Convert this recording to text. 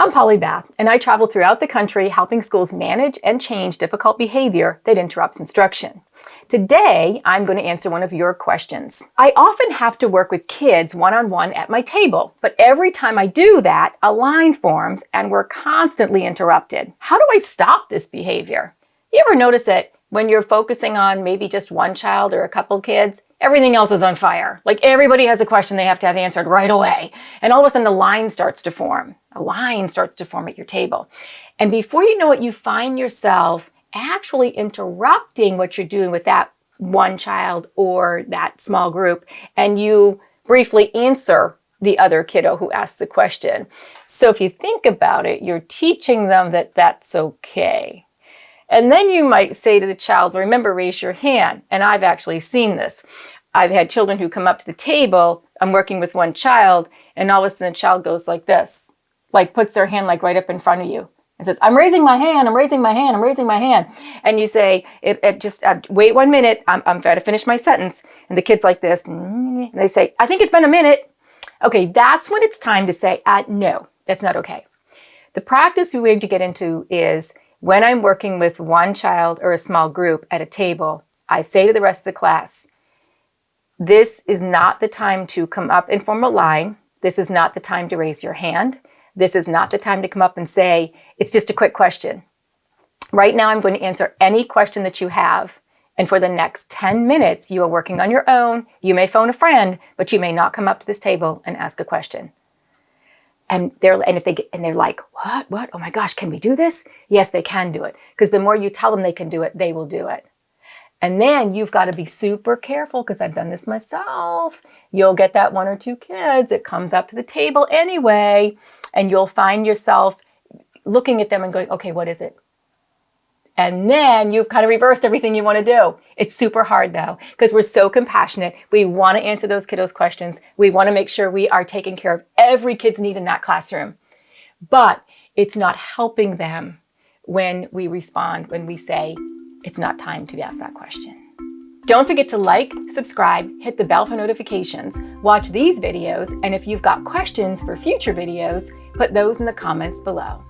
I'm Polly Bath, and I travel throughout the country helping schools manage and change difficult behavior that interrupts instruction. Today, I'm going to answer one of your questions. I often have to work with kids one-on-one at my table, but every time I do that, a line forms and we're constantly interrupted. How do I stop this behavior? You ever notice that when you're focusing on maybe just one child or a couple kids, everything else is on fire? Like everybody has a question they have to have answered right away. And all of a sudden a line starts to form. A line starts to form at your table. And before you know it, you find yourself actually interrupting what you're doing with that one child or that small group. And you briefly answer the other kiddo who asked the question. So if you think about it, you're teaching them that that's okay. And then you might say to the child, remember, raise your hand. And I've actually seen this. I've had children who come up to the table, I'm working with one child, and all of a sudden the child goes like this, like puts their hand like right up in front of you and says, I'm raising my hand, I'm raising my hand, I'm raising my hand. And you say, wait 1 minute, I'm going to finish my sentence. And the kid's like this, and they say, I think it's been a minute. Okay, that's when it's time to say, no, that's not okay. The practice we aim to get into is, when I'm working with one child or a small group at a table, I say to the rest of the class, this is not the time to come up and form a line. This is not the time to raise your hand. This is not the time to come up and say, it's just a quick question. Right now, I'm going to answer any question that you have. And for the next 10 minutes, you are working on your own. You may phone a friend, but you may not come up to this table and ask a question. And they're like, what? Oh my gosh, can we do this? Yes, they can do it. Because the more you tell them they can do it, they will do it. And then you've got to be super careful, because I've done this myself. You'll get that one or two kids that comes up to the table anyway, and you'll find yourself looking at them and going, okay, what is it? And then you've kind of reversed everything you want to do. It's super hard though, because we're so compassionate. We want to answer those kiddos' questions. We want to make sure we are taking care of every kid's need in that classroom. But it's not helping them when we respond, when we say, it's not time to ask that question. Don't forget to like, subscribe, hit the bell for notifications, watch these videos, and if you've got questions for future videos, put those in the comments below.